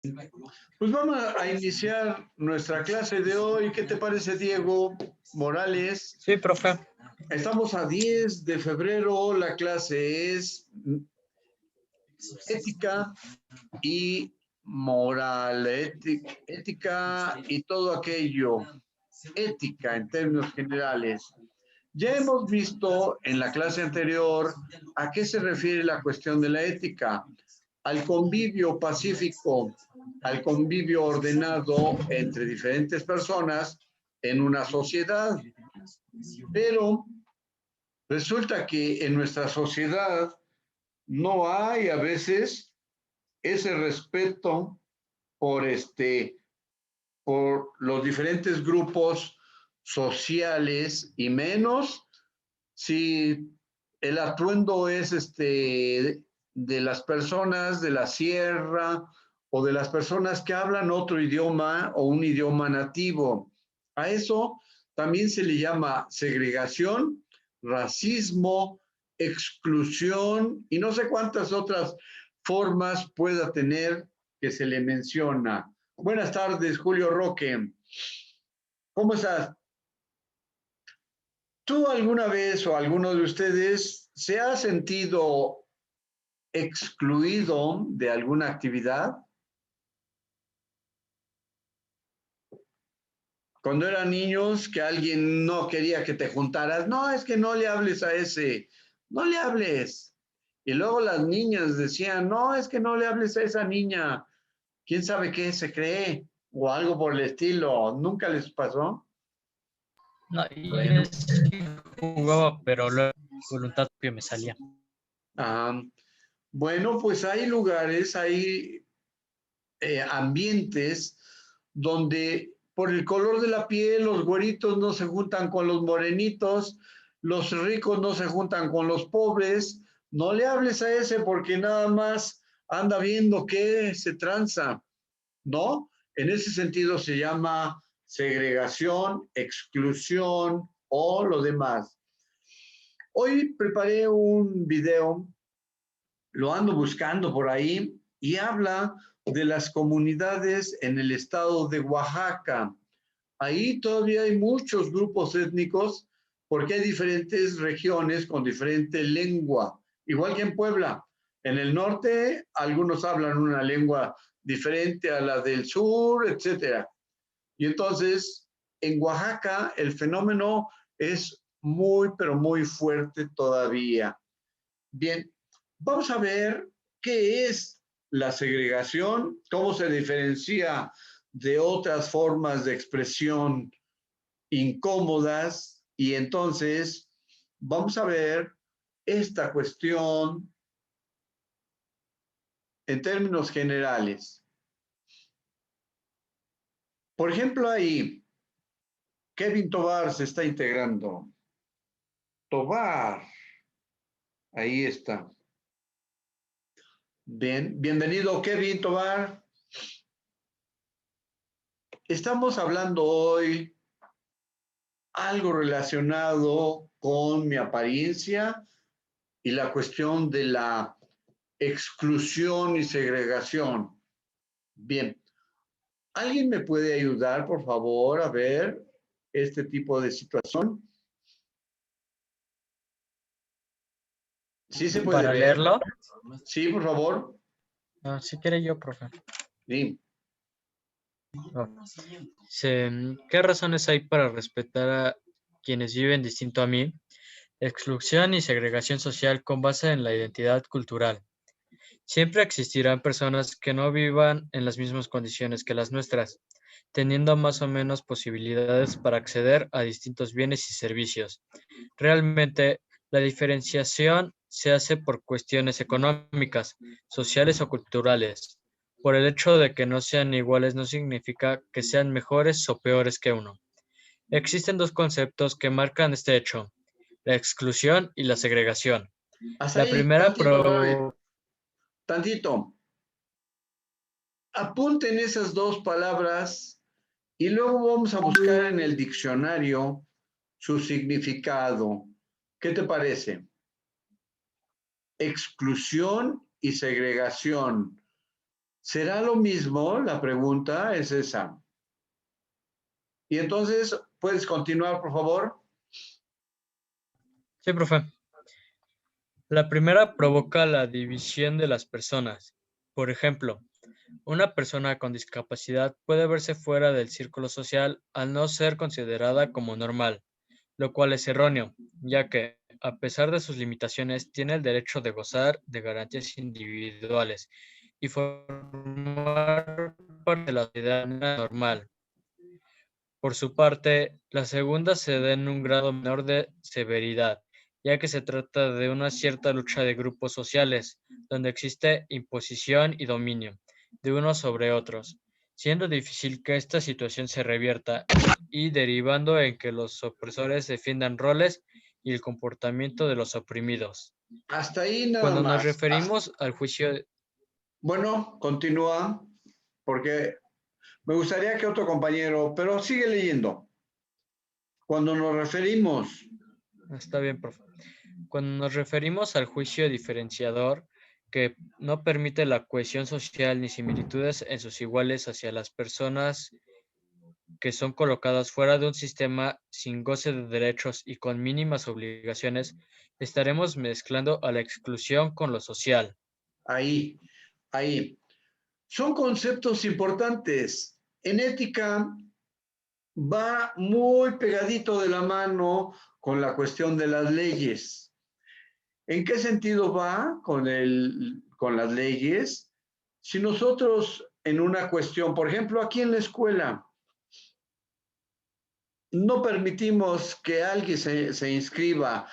Pues vamos a iniciar nuestra clase de hoy. ¿Qué te parece, Diego Morales? Sí, profe. Estamos a 10 de febrero. La clase es ética y moral, ética y todo aquello. Ética en términos generales. Ya hemos visto en la clase anterior a qué se refiere la cuestión de la ética, al convivio pacífico, al convivio ordenado entre diferentes personas en una sociedad. Pero resulta que en nuestra sociedad no hay a veces ese respeto por por los diferentes grupos sociales y menos si el atuendo es de las personas de la sierra o de las personas que hablan otro idioma o un idioma nativo. A eso también se le llama segregación, racismo, exclusión y no sé cuántas otras formas pueda tener que se le menciona. Buenas tardes, Julio Roque. ¿Cómo estás? ¿Tú alguna vez o alguno de ustedes se ha sentido excluido de alguna actividad? Cuando eran niños, que alguien no quería que te juntaras, no, es que no le hables a ese, no le hables. Y luego las niñas decían, no, es que no le hables a esa niña, quién sabe qué se cree, o algo por el estilo. ¿Nunca les pasó? No, yo sí jugaba, pero luego voluntad propia me salía. Ah, bueno, pues hay lugares, hay ambientes donde por el color de la piel los güeritos no se juntan con los morenitos, los ricos no se juntan con los pobres. No le hables a ese porque nada más anda viendo qué se tranza, ¿no? En ese sentido se llama segregación, exclusión o lo demás. Hoy preparé un video, lo ando buscando por ahí, y habla de las comunidades en el estado de Oaxaca. Ahí todavía hay muchos grupos étnicos porque hay diferentes regiones con diferente lengua, igual que en Puebla. En el norte algunos hablan una lengua diferente a la del sur, etcétera. Y entonces en Oaxaca el fenómeno es muy, pero muy fuerte todavía. Bien, vamos a ver qué es la segregación, cómo se diferencia de otras formas de expresión incómodas y entonces vamos a ver esta cuestión en términos generales. Por ejemplo, ahí Kevin Tovar se está integrando. Tovar, ahí está. Bien, bienvenido Kevin Tovar. Estamos hablando hoy algo relacionado con mi apariencia y la cuestión de la exclusión y segregación. Bien, ¿alguien me puede ayudar, por favor, a ver este tipo de situación? ¿Sí se puede Para ver? leerlo, Sí, por favor. si quiere yo, profe. Sí. ¿Qué razones hay para respetar a quienes viven distinto a mí? Exclusión y segregación social con base en la identidad cultural. Siempre existirán personas que no vivan en las mismas condiciones que las nuestras, teniendo más o menos posibilidades para acceder a distintos bienes y servicios. Realmente, la diferenciación se hace por cuestiones económicas, sociales o culturales. Por el hecho de que no sean iguales no significa que sean mejores o peores que uno. Existen dos conceptos que marcan este hecho: la exclusión y la segregación. Hasta La ahí, primera tantito, espérame, tantito. Apunten esas dos palabras y luego vamos a buscar en el diccionario su significado. ¿Qué te parece? Exclusión y segregación. ¿Será lo mismo? La pregunta es esa. Y entonces, ¿puedes continuar, por favor? Sí, profe. La primera provoca la división de las personas. Por ejemplo, una persona con discapacidad puede verse fuera del círculo social al no ser considerada como normal, lo cual es erróneo, ya que, a pesar de sus limitaciones, tiene el derecho de gozar de garantías individuales y formar parte de la sociedad normal. Por su parte, la segunda se da en un grado menor de severidad, ya que se trata de una cierta lucha de grupos sociales, donde existe imposición y dominio de unos sobre otros, siendo difícil que esta situación se revierta y derivando en que los opresores defiendan roles y el comportamiento de los oprimidos. Hasta ahí nada Cuando nos más. referimos al juicio, Bueno, continúa, porque me gustaría que otro compañero, pero sigue leyendo. Cuando nos referimos, está bien, profe. Cuando nos referimos al juicio diferenciador, que no permite la cohesión social ni similitudes en sus iguales hacia las personas que son colocadas fuera de un sistema sin goce de derechos y con mínimas obligaciones, estaremos mezclando a la exclusión con lo social. ahí, ahí. Son conceptos importantes. En ética va muy pegadito de la mano con la cuestión de las leyes. ¿En qué sentido va con las leyes? Si nosotros en una cuestión, por ejemplo, aquí en la escuela, no permitimos que alguien se inscriba,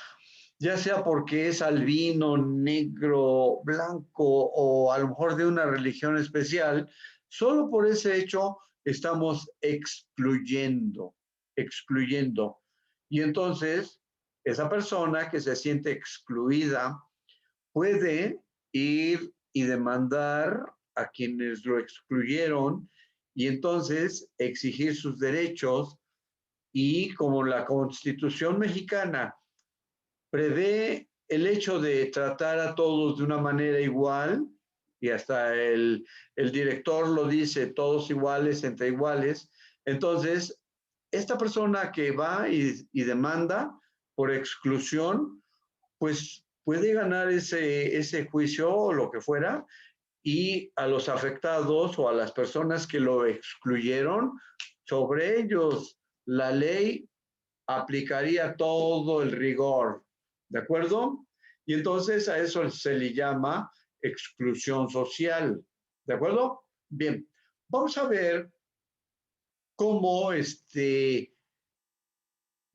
ya sea porque es albino, negro, blanco o a lo mejor de una religión especial, solo por ese hecho estamos excluyendo. Y entonces, esa persona que se siente excluida puede ir y demandar a quienes lo excluyeron y entonces exigir sus derechos y como la Constitución mexicana prevé el hecho de tratar a todos de una manera igual, y hasta el director lo dice, todos iguales entre iguales, entonces esta persona que va y demanda por exclusión, pues puede ganar ese juicio o lo que fuera, y a los afectados o a las personas que lo excluyeron, sobre ellos la ley aplicaría todo el rigor, ¿de acuerdo? Y entonces a eso se le llama exclusión social, ¿de acuerdo? Bien, vamos a ver cómo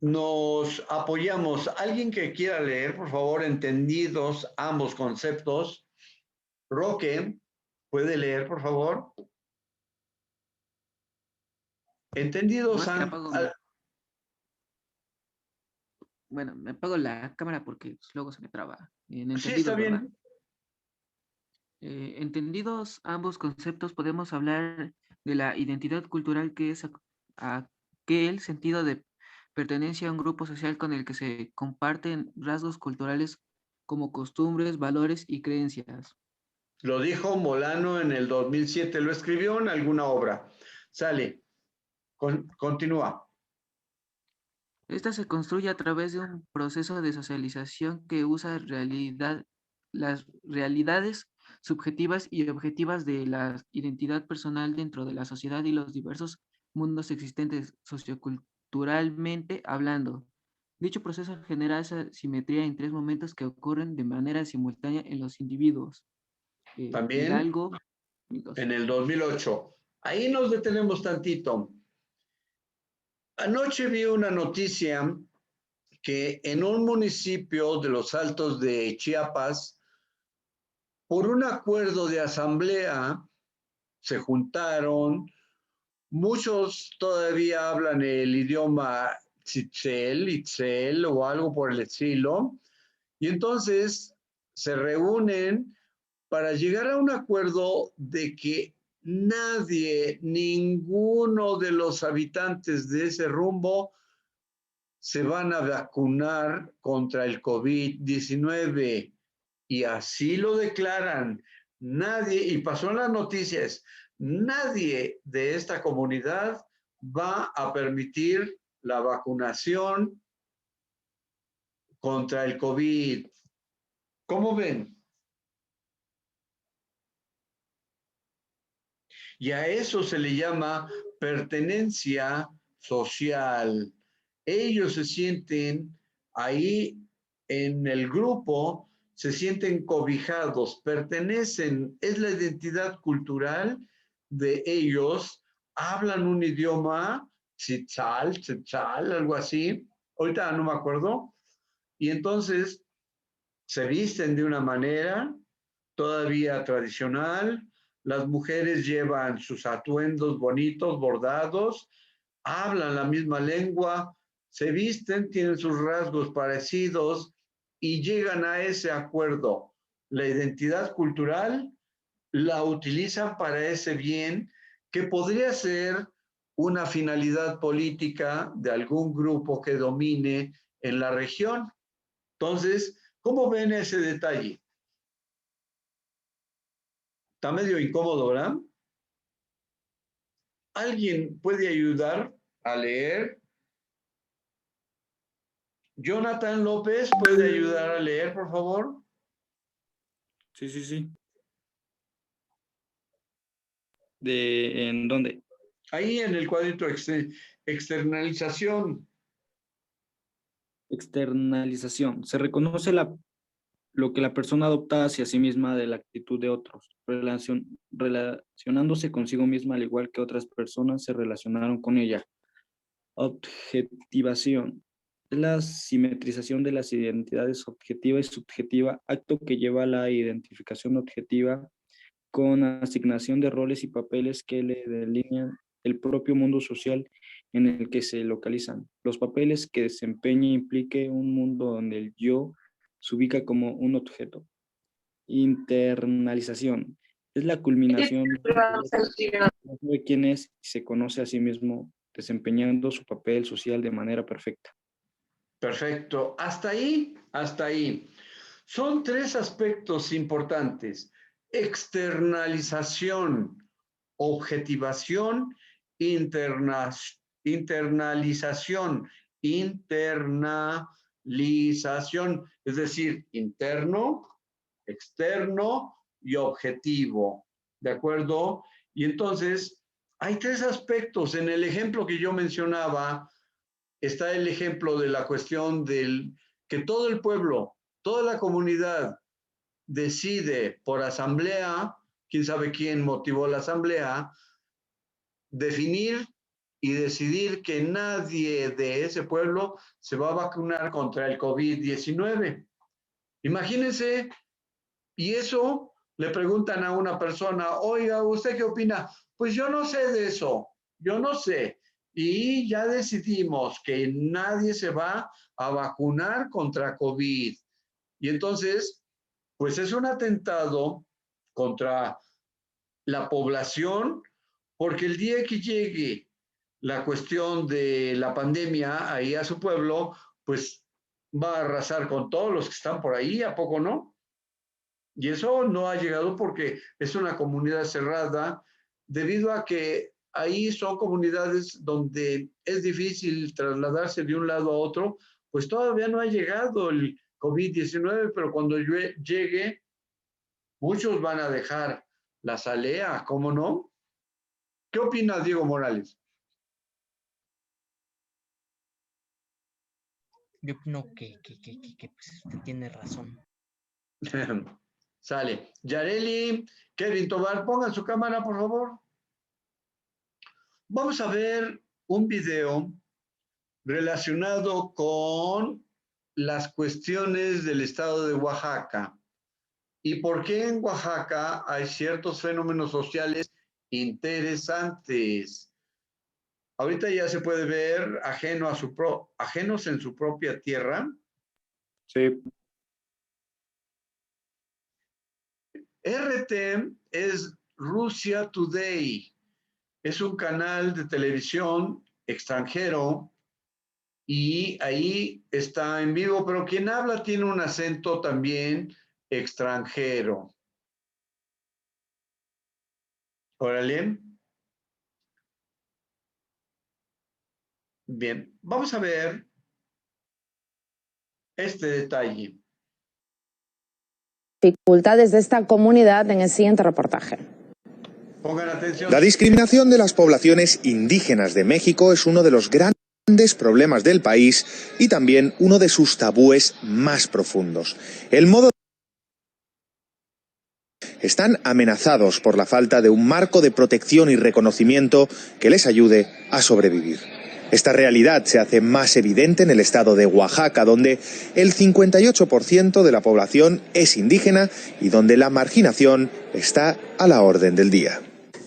nos apoyamos. Alguien que quiera leer, por favor, entendidos ambos conceptos. Roque, ¿puede leer, por favor? Entendidos. Más que apago mi, bueno, me apago la cámara porque pues, luego se me traba. En Sí, está entendidos, ¿verdad? bien. Entendidos ambos conceptos, podemos hablar de la identidad cultural, que es aquel sentido de pertenencia a un grupo social con el que se comparten rasgos culturales como costumbres, valores y creencias. Lo dijo Molano en el 2007. Lo escribió en alguna obra. Sale. Continúa. Esta se construye a través de un proceso de socialización que usa las realidades subjetivas y objetivas de la identidad personal dentro de la sociedad y los diversos mundos existentes socioculturalmente hablando. Dicho proceso genera esa simetría en tres momentos que ocurren de manera simultánea en los individuos. También Hidalgo, y dos. en el 2008. Ahí nos detenemos tantito. Anoche vi una noticia que en un municipio de los Altos de Chiapas, por un acuerdo de asamblea, se juntaron, muchos todavía hablan el idioma Itzel o algo por el estilo, y entonces se reúnen para llegar a un acuerdo de que nadie, ninguno de los habitantes de ese rumbo se van a vacunar contra el COVID-19 y así lo declaran. Nadie, y pasó en las noticias, nadie de esta comunidad va a permitir la vacunación contra el COVID. ¿Cómo ven? Y a eso se le llama pertenencia social. Ellos se sienten ahí en el grupo, se sienten cobijados, pertenecen, es la identidad cultural de ellos, hablan un idioma, tzitzal, algo así, ahorita no me acuerdo, y entonces se visten de una manera todavía tradicional, las mujeres llevan sus atuendos bonitos, bordados, hablan la misma lengua, se visten, tienen sus rasgos parecidos y llegan a ese acuerdo. La identidad cultural la utilizan para ese bien que podría ser una finalidad política de algún grupo que domine en la región. Entonces, ¿cómo ven ese detalle? Está medio incómodo, ¿verdad? ¿Alguien puede ayudar a leer? Jonathan López, ¿puede ayudar a leer, por favor? Sí, sí, sí. ¿En dónde? Ahí en el cuadrito externalización. Externalización. Se reconoce lo que la persona adopta hacia sí misma de la actitud de otros, relacionándose consigo misma al igual que otras personas se relacionaron con ella. Objetivación. Es la simetrización de las identidades objetiva y subjetiva, acto que lleva a la identificación objetiva con asignación de roles y papeles que le delinean el propio mundo social en el que se localizan. Los papeles que desempeñe implique un mundo donde el yo se ubica como un objeto. Internalización. Es la culminación de quien es y se conoce a sí mismo desempeñando su papel social de manera perfecta. Perfecto. Hasta ahí, hasta ahí. Son tres aspectos importantes. Externalización, objetivación, internalización, es decir, interno, externo y objetivo. ¿De acuerdo? Y entonces, hay tres aspectos. En el ejemplo que yo mencionaba, está el ejemplo de la cuestión del que todo el pueblo, toda la comunidad decide por asamblea, quién sabe quién motivó la asamblea, definir y decidir que nadie de ese pueblo se va a vacunar contra el COVID-19. Imagínense, y eso le preguntan a una persona, oiga, ¿usted qué opina? Pues yo no sé de eso, yo no sé. Y ya decidimos que nadie se va a vacunar contra COVID. Y entonces, pues es un atentado contra la población, porque el día que llegue la cuestión de la pandemia ahí a su pueblo, pues va a arrasar con todos los que están por ahí, ¿a poco no? Y eso no ha llegado porque es una comunidad cerrada, debido a que ahí son comunidades donde es difícil trasladarse de un lado a otro, pues todavía no ha llegado el COVID-19, pero cuando llegue, muchos van a dejar la salea, ¿cómo no? ¿Qué opina Diego Morales? Yo opino que pues, usted tiene razón. Sale. Yareli, Kevin Tobar, pongan su cámara, por favor. Vamos a ver un video relacionado con las cuestiones del estado de Oaxaca y por qué en Oaxaca hay ciertos fenómenos sociales interesantes. Ahorita ya se puede ver ajenos en su propia tierra. Sí. RT es Russia Today. Es un canal de televisión extranjero y ahí está en vivo, pero quien habla tiene un acento también extranjero. Órale. Bien, vamos a ver este detalle. Dificultades de esta comunidad en el siguiente reportaje. Pongan atención. La discriminación de las poblaciones indígenas de México es uno de los grandes problemas del país y también uno de sus tabúes más profundos. El modo están amenazados por la falta de un marco de protección y reconocimiento que les ayude a sobrevivir. Esta realidad se hace más evidente en el estado de Oaxaca, donde el 58% de la población es indígena y donde la marginación está a la orden del día.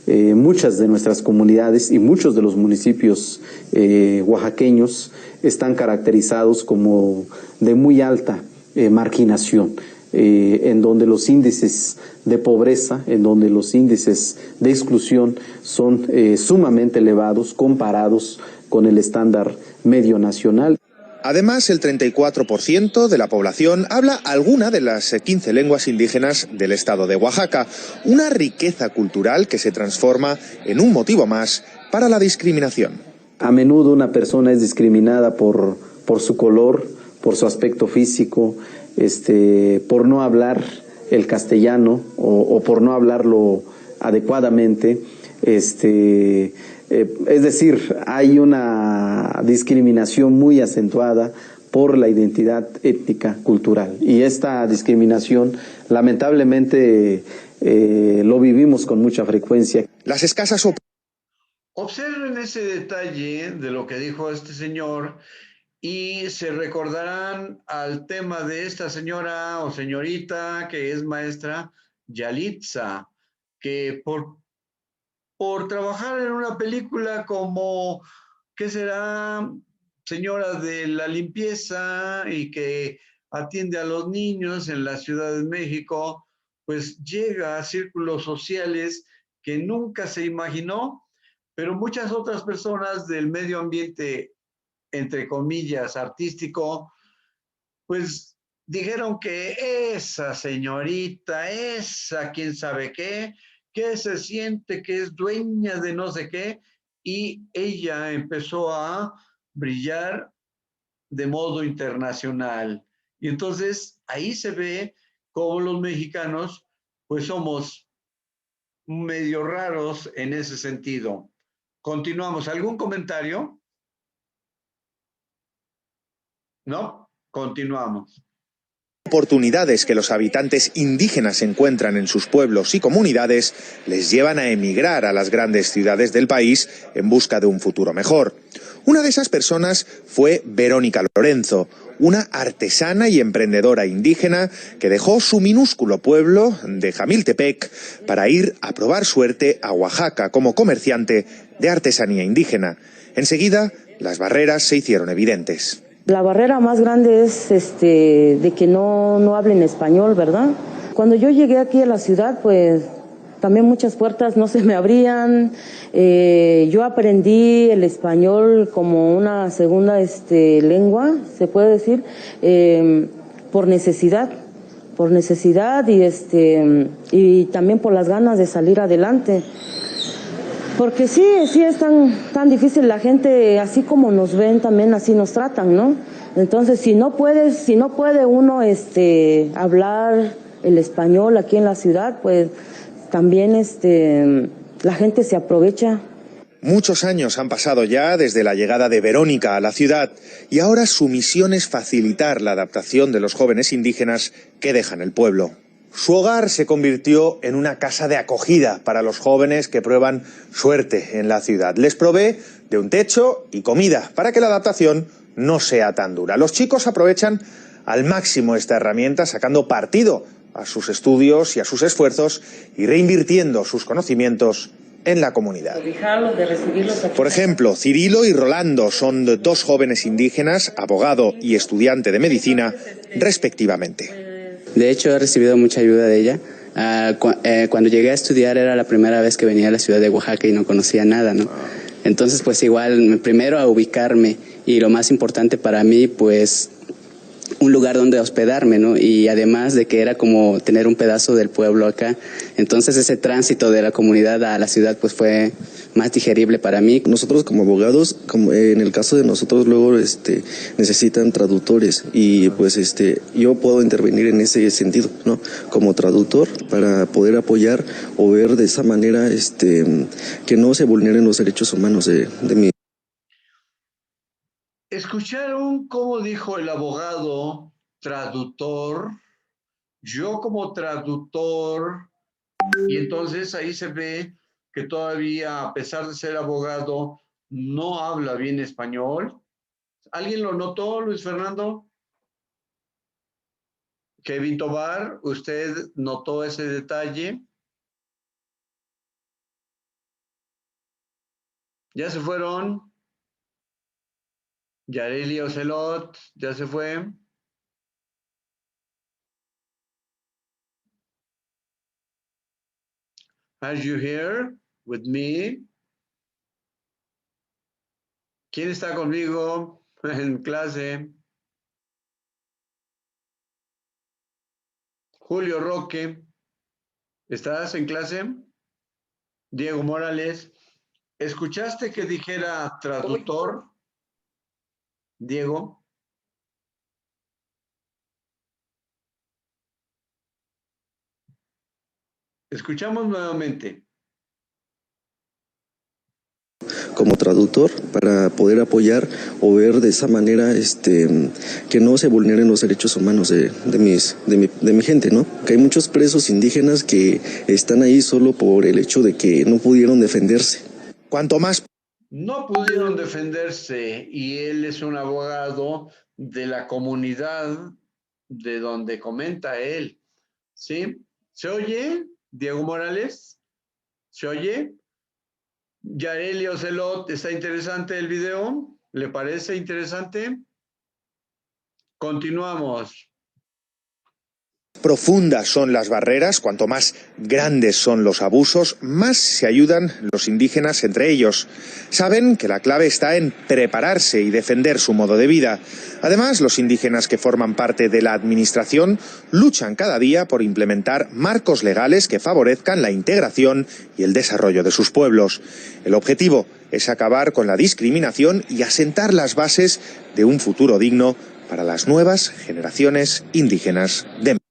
Muchas de nuestras comunidades y muchos de los municipios oaxaqueños están caracterizados como de muy alta marginación, en donde los índices de pobreza, en donde los índices de exclusión son sumamente elevados comparados con el estándar medio nacional. Además, el 34% de la población habla alguna de las 15 lenguas indígenas del estado de Oaxaca, una riqueza cultural que se transforma en un motivo más para la discriminación. A menudo una persona es discriminada por su color, por su aspecto físico, por no hablar el castellano o por no hablarlo adecuadamente. Es decir, hay una discriminación muy acentuada por la identidad étnica cultural. Y esta discriminación, lamentablemente, lo vivimos con mucha frecuencia. Las escasas Observen ese detalle de lo que dijo este señor y se recordarán al tema de esta señora o señorita que es maestra Yalitza, que por trabajar en una película como, ¿qué será? Señora de la limpieza y que atiende a los niños en la Ciudad de México, pues llega a círculos sociales que nunca se imaginó, pero muchas otras personas del medio ambiente, entre comillas, artístico, pues dijeron que esa señorita, esa quién sabe qué, que se siente que es dueña de no sé qué, y ella empezó a brillar de modo internacional. Y entonces ahí se ve cómo los mexicanos pues somos medio raros en ese sentido. Continuamos. ¿Algún comentario? ¿No? Continuamos. Oportunidades que los habitantes indígenas encuentran en sus pueblos y comunidades les llevan a emigrar a las grandes ciudades del país en busca de un futuro mejor. Una de esas personas fue Verónica Lorenzo, una artesana y emprendedora indígena que dejó su minúsculo pueblo de Jamiltepec para ir a probar suerte a Oaxaca como comerciante de artesanía indígena. Enseguida, las barreras se hicieron evidentes. La barrera más grande es de que no hablen español, ¿verdad? Cuando yo llegué aquí a la ciudad, pues también muchas puertas no se me abrían. Yo aprendí el español como una segunda lengua, se puede decir, por necesidad y también por las ganas de salir adelante. Porque sí es tan difícil, la gente, así como nos ven, también así nos tratan, ¿no? Entonces, si no puede uno hablar el español aquí en la ciudad, pues también la gente se aprovecha. Muchos años han pasado ya desde la llegada de Verónica a la ciudad y ahora su misión es facilitar la adaptación de los jóvenes indígenas que dejan el pueblo. Su hogar se convirtió en una casa de acogida para los jóvenes que prueban suerte en la ciudad. Les provee de un techo y comida para que la adaptación no sea tan dura. Los chicos aprovechan al máximo esta herramienta, sacando partido a sus estudios y a sus esfuerzos y reinvirtiendo sus conocimientos en la comunidad. Por ejemplo, Cirilo y Rolando son dos jóvenes indígenas, abogado y estudiante de medicina, respectivamente. De hecho, he recibido mucha ayuda de ella. Cuando llegué a estudiar era la primera vez que venía a la ciudad de Oaxaca y no conocía nada, ¿no? Entonces, pues igual, primero a ubicarme y lo más importante para mí, pues un lugar donde hospedarme, ¿no? Y además de que era como tener un pedazo del pueblo acá. Entonces ese tránsito de la comunidad a la ciudad pues fue más digerible para mí. Nosotros como abogados, como en el caso de nosotros luego necesitan traductores y pues yo puedo intervenir en ese sentido, ¿no? Como traductor para poder apoyar o ver de esa manera que no se vulneren los derechos humanos de mi. ¿Escucharon cómo dijo el abogado traductor? Yo como traductor, y entonces ahí se ve que todavía, a pesar de ser abogado, no habla bien español. ¿Alguien lo notó, Luis Fernando? Kevin Tobar, ¿usted notó ese detalle? ¿Ya se fueron? Yareli Ocelot, ¿ya se fue? Are you here with me? ¿Quién está conmigo en clase? Julio Roque, ¿estás en clase? Diego Morales, ¿escuchaste que dijera traductor? Diego. Escuchamos nuevamente. Como traductor para poder apoyar o ver de esa manera que no se vulneren los derechos humanos de mi gente, ¿no? Que hay muchos presos indígenas que están ahí solo por el hecho de que no pudieron defenderse. Cuanto más No pudieron defenderse y él es un abogado de la comunidad de donde comenta él, ¿sí? ¿Se oye, Diego Morales? ¿Se oye? Yareli Ocelot, ¿está interesante el video? ¿Le parece interesante? Continuamos. profundas son las barreras, cuanto más grandes son los abusos, más se ayudan los indígenas entre ellos. Saben que la clave está en prepararse y defender su modo de vida. Además, los indígenas que forman parte de la administración luchan cada día por implementar marcos legales que favorezcan la integración y el desarrollo de sus pueblos. El objetivo es acabar con la discriminación y asentar las bases de un futuro digno para las nuevas generaciones indígenas de México.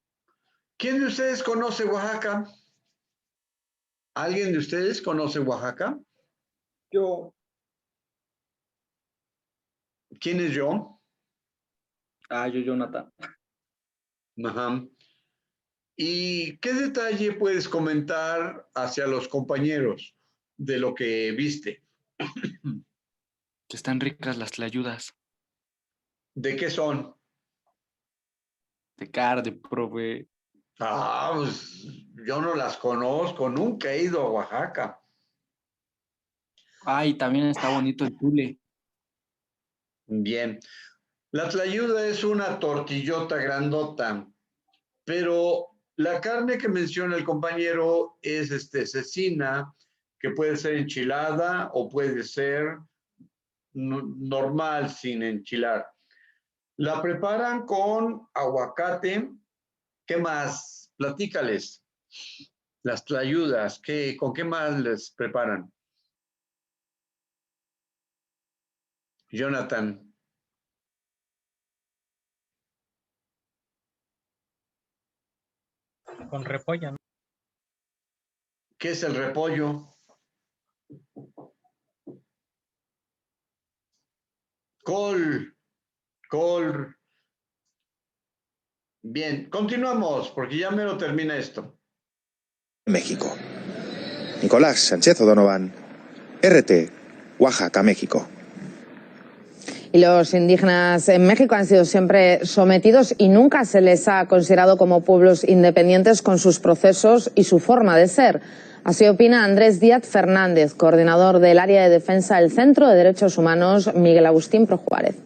¿Quién de ustedes conoce Oaxaca? ¿Alguien de ustedes conoce Oaxaca? Yo. ¿Quién es yo? Yo, Jonathan. Ajá. ¿Y qué detalle puedes comentar hacia los compañeros de lo que viste? Están ricas las tlayudas. ¿De qué son? De carne, profe. Pues yo no las conozco, nunca he ido a Oaxaca. Y también está bonito el tule. Bien. La tlayuda es una tortillota grandota, pero la carne que menciona el compañero es cecina, que puede ser enchilada o puede ser normal sin enchilar. La preparan con aguacate. ¿Qué más? Platícales. Las tlayudas, ¿con qué más les preparan? Jonathan. Con repollo, ¿no? ¿Qué es el repollo? Col. Bien, continuamos porque ya me lo termina esto. México. Nicolás Sánchez O'Donovan, RT, Oaxaca, México. Y los indígenas en México han sido siempre sometidos y nunca se les ha considerado como pueblos independientes con sus procesos y su forma de ser. Así opina Andrés Díaz Fernández, coordinador del área de defensa del Centro de Derechos Humanos Miguel Agustín Projuárez.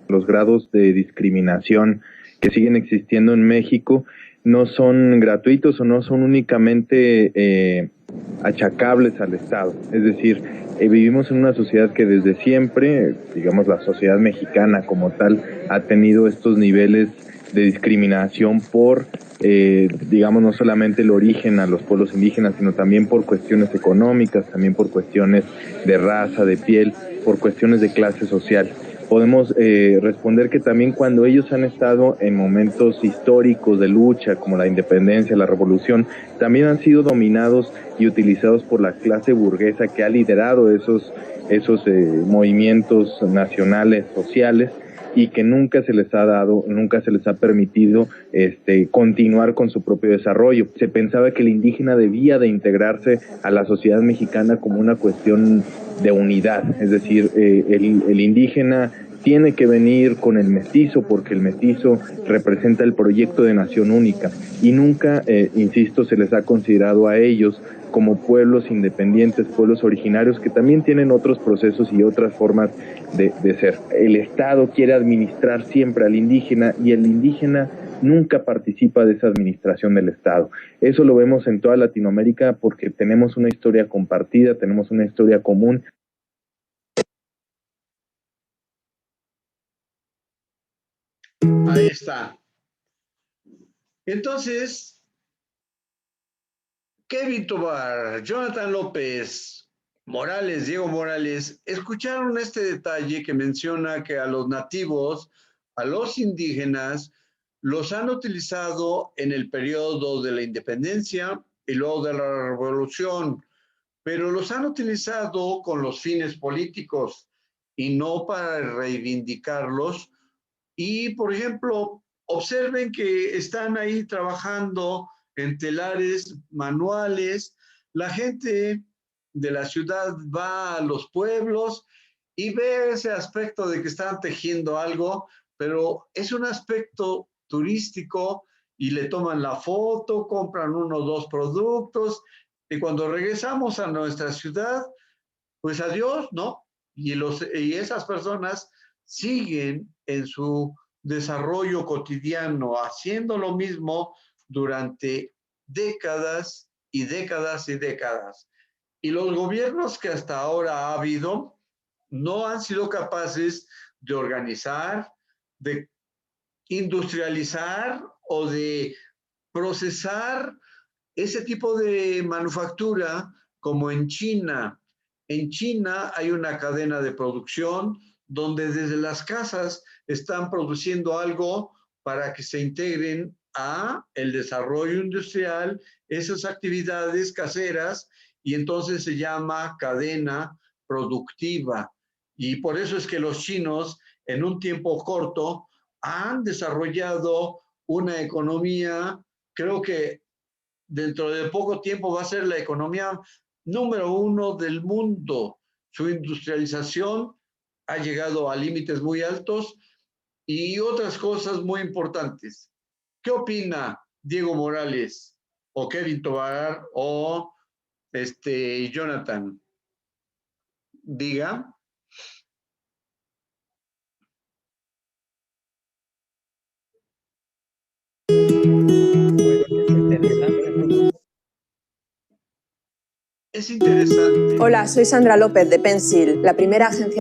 Los grados de discriminación que siguen existiendo en México no son gratuitos o no son únicamente achacables al Estado. Es decir, Vivimos en una sociedad que desde siempre, digamos la sociedad mexicana como tal, ha tenido estos niveles de discriminación por, digamos, no solamente el origen a los pueblos indígenas, sino también por cuestiones económicas, también por cuestiones de raza, de piel, por cuestiones de clase social. Podemos responder que también cuando ellos han estado en momentos históricos de lucha, como la independencia, la revolución, también han sido dominados y utilizados por la clase burguesa que ha liderado esos movimientos nacionales, sociales, y que nunca se les ha dado, nunca se les ha permitido continuar con su propio desarrollo. Se pensaba que el indígena debía de integrarse a la sociedad mexicana como una cuestión de unidad, es decir, el indígena tiene que venir con el mestizo porque el mestizo representa el proyecto de nación única y nunca, insisto, se les ha considerado a ellos como pueblos independientes, pueblos originarios que también tienen otros procesos y otras formas de ser. El Estado quiere administrar siempre al indígena y el indígena nunca participa de esa administración del Estado. Eso lo vemos en toda Latinoamérica porque tenemos una historia compartida, tenemos una historia común. Ahí está. Entonces, Kevin Tobar, Jonathan López, Morales, Diego Morales, escucharon este detalle que menciona que a los nativos, a los indígenas, los han utilizado en el periodo de la independencia y luego de la revolución, pero los han utilizado con los fines políticos y no para reivindicarlos. Y, por ejemplo, observen que están ahí trabajando en telares manuales. La gente de la ciudad va a los pueblos y ve ese aspecto de que están tejiendo algo, pero es un aspecto turístico y le toman la foto, compran uno o dos productos y cuando regresamos a nuestra ciudad, pues adiós, ¿no? Y esas personas siguen en su desarrollo cotidiano, haciendo lo mismo durante décadas y décadas y décadas. Y los gobiernos que hasta ahora ha habido no han sido capaces de organizar, de industrializar o de procesar ese tipo de manufactura como en China. En China hay una cadena de producción donde desde las casas están produciendo algo para que se integren a el desarrollo industrial, esas actividades caseras, y entonces se llama cadena productiva. Y por eso es que los chinos en un tiempo corto han desarrollado una economía, creo que dentro de poco tiempo va a ser la economía número 1 del mundo. Su industrialización ha llegado a límites muy altos y otras cosas muy importantes. ¿Qué opina Diego Morales o Kevin Tobar o Jonathan? Diga. Es interesante. Hola, soy Sandra López de Pencil, la primera agencia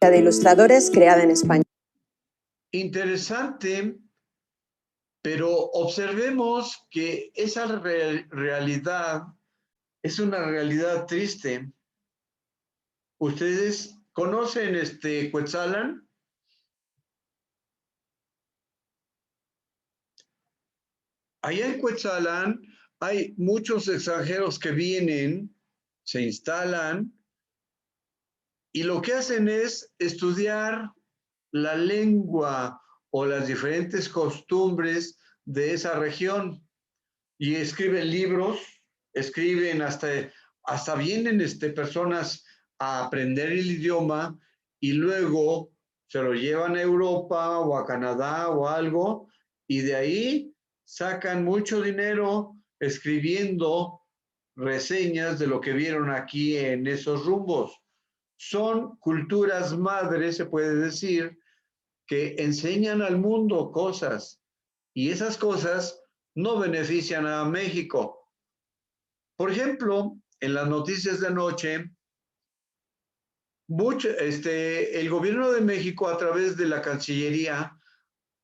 de ilustradores creada en España. Interesante, pero observemos que esa realidad es una realidad triste. ¿Ustedes conocen Cuetzalan? Allá en Cuetzalan hay muchos extranjeros que vienen, se instalan y lo que hacen es estudiar la lengua o las diferentes costumbres de esa región y escriben libros, escriben hasta vienen personas a aprender el idioma y luego se lo llevan a Europa o a Canadá o algo y de ahí sacan mucho dinero escribiendo reseñas de lo que vieron aquí en esos rumbos. Son culturas madres, se puede decir, que enseñan al mundo cosas y esas cosas no benefician a México. Por ejemplo, en las noticias de anoche el gobierno de México, a través de la Cancillería,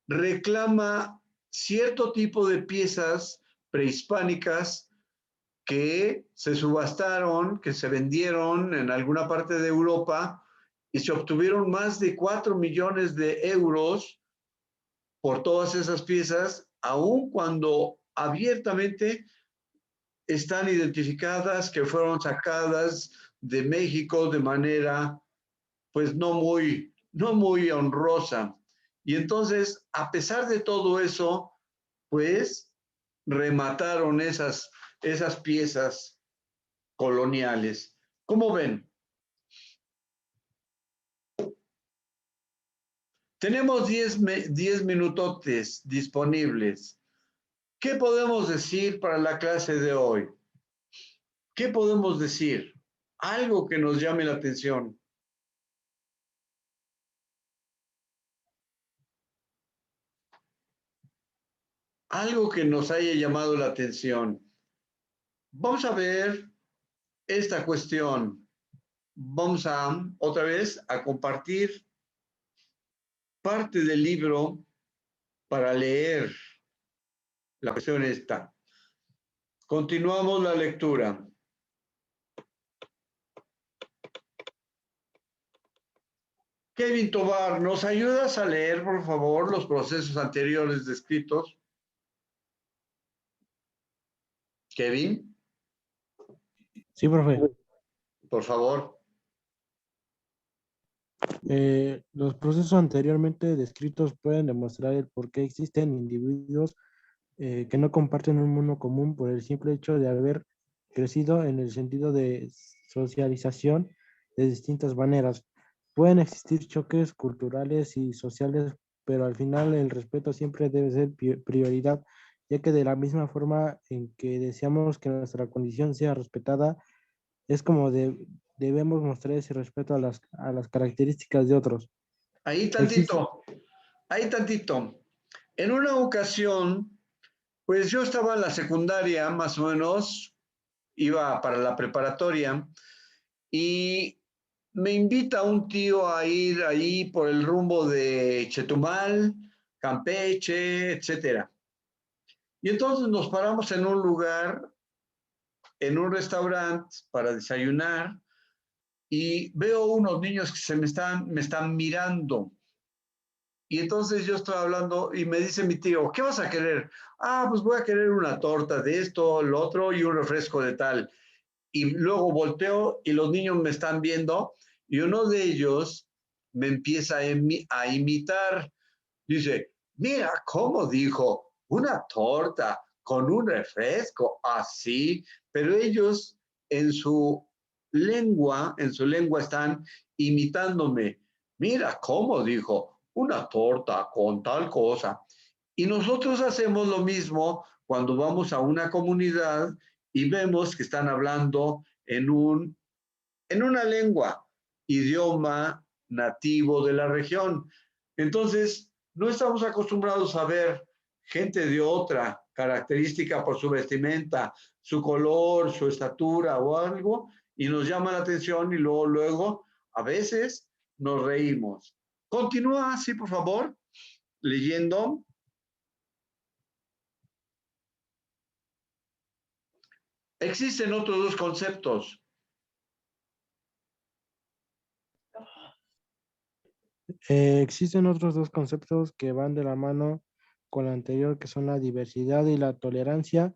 reclama cierto tipo de piezas prehispánicas que se subastaron, que se vendieron en alguna parte de Europa y se obtuvieron más de 4 millones de euros por todas esas piezas, aun cuando abiertamente están identificadas que fueron sacadas de México de manera pues no muy honrosa. Y entonces, a pesar de todo eso, pues remataron esas piezas coloniales. ¿Cómo ven? Tenemos 10 minutotes disponibles. ¿Qué podemos decir para la clase de hoy? ¿Qué podemos decir? Algo que nos llame la atención. Algo que nos haya llamado la atención. Vamos a ver esta cuestión. Vamos a, otra vez, a compartir parte del libro para leer la cuestión esta. Continuamos la lectura. Kevin Tobar, ¿nos ayudas a leer, por favor, los procesos anteriores descritos? Kevin. Sí, profe. Por favor. Los procesos anteriormente descritos pueden demostrar el por qué existen individuos que no comparten un mundo común por el simple hecho de haber crecido en el sentido de socialización de distintas maneras. Pueden existir choques culturales y sociales, pero al final el respeto siempre debe ser prioridad, ya que de la misma forma en que deseamos que nuestra condición sea respetada, es como debemos mostrar ese respeto a las características de otros. Ahí tantito. En una ocasión, pues yo estaba en la secundaria, más o menos, iba para la preparatoria, y me invita un tío a ir ahí por el rumbo de Chetumal, Campeche, etcétera. Y entonces nos paramos en un lugar, en un restaurante para desayunar, y veo unos niños que me están mirando. Y entonces yo estoy hablando y me dice mi tío, ¿qué vas a querer? Ah, pues voy a querer una torta de esto, lo otro y un refresco de tal. Y luego volteo y los niños me están viendo y uno de ellos me empieza a imitar. Dice, mira cómo dijo, una torta con un refresco, así, pero ellos en su lengua están imitándome. Mira cómo dijo, una torta con tal cosa. Y nosotros hacemos lo mismo cuando vamos a una comunidad y vemos que están hablando en una lengua, idioma nativo de la región. Entonces, no estamos acostumbrados a ver gente de otra característica por su vestimenta, su color, su estatura o algo, y nos llama la atención y luego, a veces nos reímos. Continúa así, por favor, leyendo. Existen otros dos conceptos. Existen otros dos conceptos que van de la mano con la anterior, que son la diversidad y la tolerancia.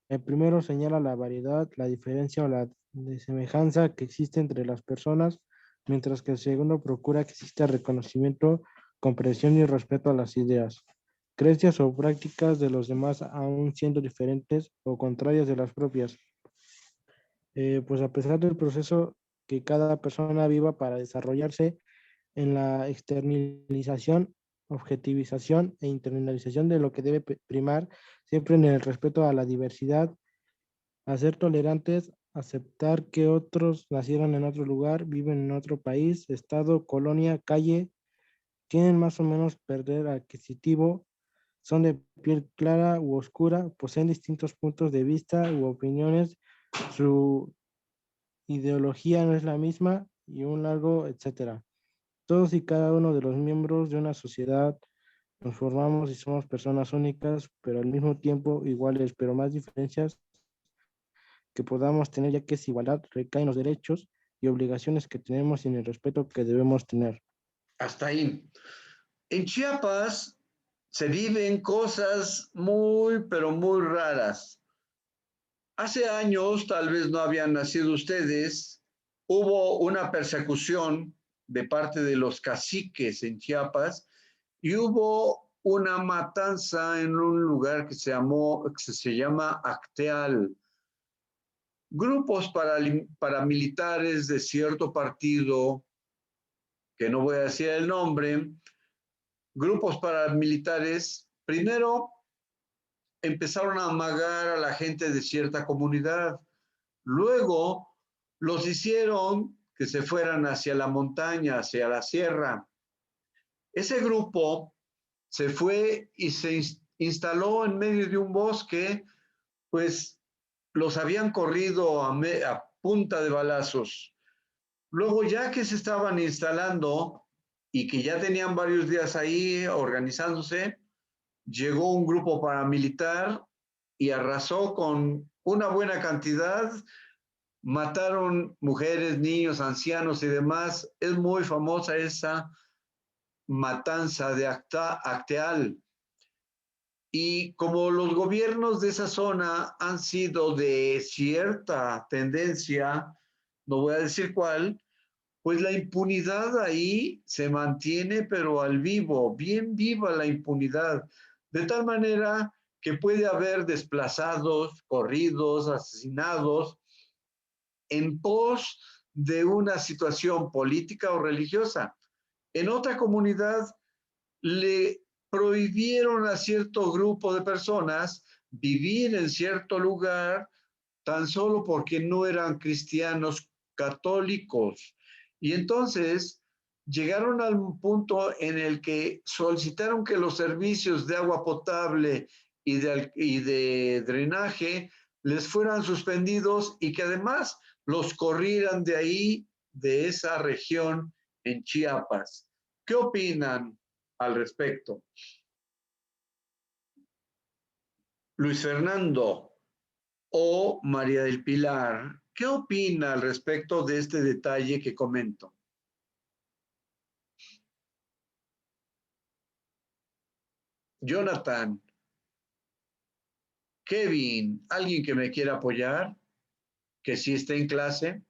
El primero señala la variedad, la diferencia o la semejanza que existe entre las personas, mientras que el segundo procura que exista reconocimiento, comprensión y respeto a las ideas, creencias o prácticas de los demás, aun siendo diferentes o contrarias de las propias. Pues a pesar del proceso que cada persona viva para desarrollarse, en la externalización, objetivización e internalización de lo que debe primar, siempre en el respeto a la diversidad, a ser tolerantes, aceptar que otros nacieron en otro lugar, viven en otro país, estado, colonia, calle, tienen más o menos poder adquisitivo, son de piel clara u oscura, poseen distintos puntos de vista u opiniones, su ideología no es la misma y un largo etcétera. Todos y cada uno de los miembros de una sociedad nos formamos y somos personas únicas, pero al mismo tiempo iguales, pero más diferencias que podamos tener, ya que es igualdad, recae en los derechos y obligaciones que tenemos y en el respeto que debemos tener. Hasta ahí. En Chiapas se viven cosas muy, pero muy raras. Hace años, tal vez no habían nacido ustedes, hubo una persecución de parte de los caciques en Chiapas y hubo una matanza en un lugar que se llama Acteal. Grupos paramilitares de cierto partido, que no voy a decir el nombre, grupos paramilitares, primero empezaron a amagar a la gente de cierta comunidad. Luego los hicieron que se fueran hacia la montaña, hacia la sierra. Ese grupo se fue y se instaló en medio de un bosque, pues los habían corrido a punta de balazos. Luego, ya que se estaban instalando y que ya tenían varios días ahí organizándose, llegó un grupo paramilitar y arrasó con una buena cantidad. Mataron mujeres, niños, ancianos y demás. Es muy famosa esa matanza de Acteal. Y como los gobiernos de esa zona han sido de cierta tendencia, no voy a decir cuál, pues la impunidad ahí se mantiene, pero al vivo, bien viva la impunidad, de tal manera que puede haber desplazados, corridos, asesinados, en pos de una situación política o religiosa. En otra comunidad le prohibieron a cierto grupo de personas vivir en cierto lugar tan solo porque no eran cristianos católicos. Y entonces llegaron al punto en el que solicitaron que los servicios de agua potable y de drenaje les fueran suspendidos y que además los corrieran de ahí, de esa región en Chiapas. ¿Qué opinan al respecto? Luis Fernando o María del Pilar, ¿qué opina al respecto de este detalle que comento? Jonathan, Kevin, ¿alguien que me quiera apoyar? ¿Que sí esté en clase?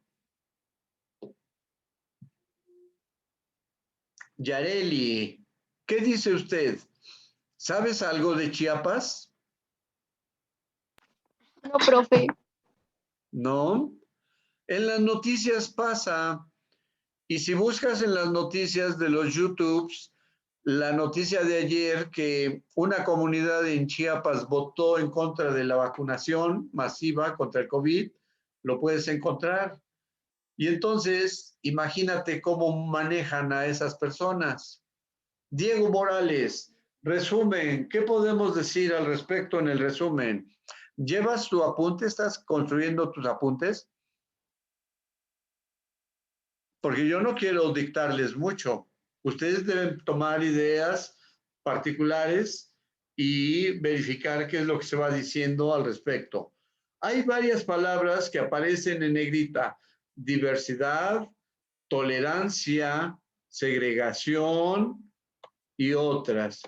Yareli, ¿qué dice usted? ¿Sabes algo de Chiapas? No, profe. ¿No? En las noticias pasa, y si buscas en las noticias de los YouTubes, la noticia de ayer que una comunidad en Chiapas votó en contra de la vacunación masiva contra el COVID, lo puedes encontrar. Y entonces, imagínate cómo manejan a esas personas. Diego Morales, resumen, ¿qué podemos decir al respecto en el resumen? ¿Llevas tu apunte? ¿Estás construyendo tus apuntes? Porque yo no quiero dictarles mucho. Ustedes deben tomar ideas particulares y verificar qué es lo que se va diciendo al respecto. Hay varias palabras que aparecen en negrita: diversidad, tolerancia, segregación y otras.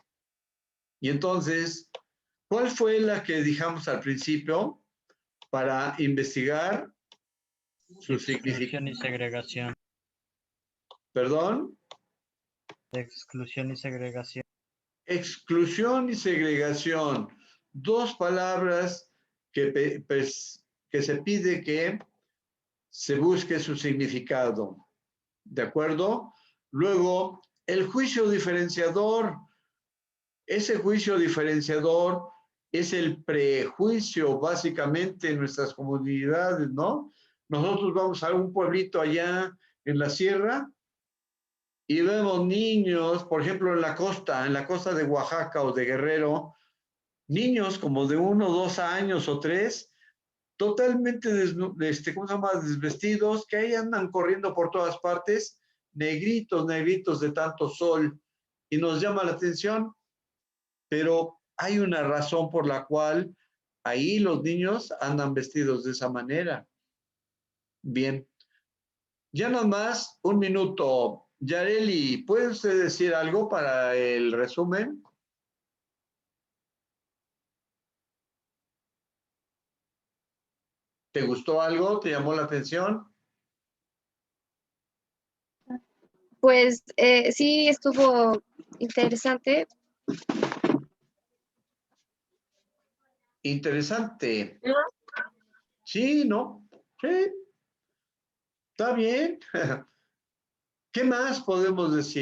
Y entonces, ¿cuál fue la que dijimos al principio para investigar su significado? Exclusión y segregación. ¿Perdón? Exclusión y segregación. Exclusión y segregación. Dos palabras que se pide que se busque su significado. ¿De acuerdo? Luego, el juicio diferenciador. Ese juicio diferenciador es el prejuicio básicamente en nuestras comunidades, ¿no? Nosotros vamos a un pueblito allá en la sierra y vemos niños, por ejemplo, en la costa de Oaxaca o de Guerrero, niños como de 1, 2 años o 3, totalmente ¿cómo se llama? Desvestidos, que ahí andan corriendo por todas partes, negritos, negritos de tanto sol, y nos llama la atención, pero hay una razón por la cual ahí los niños andan vestidos de esa manera. Bien, ya nomás un minuto. Yareli, ¿puede usted decir algo para el resumen? ¿Te gustó algo? ¿Te llamó la atención? Pues sí, estuvo interesante. Interesante. Sí, ¿no? Sí. Está bien. ¿Qué más podemos decir?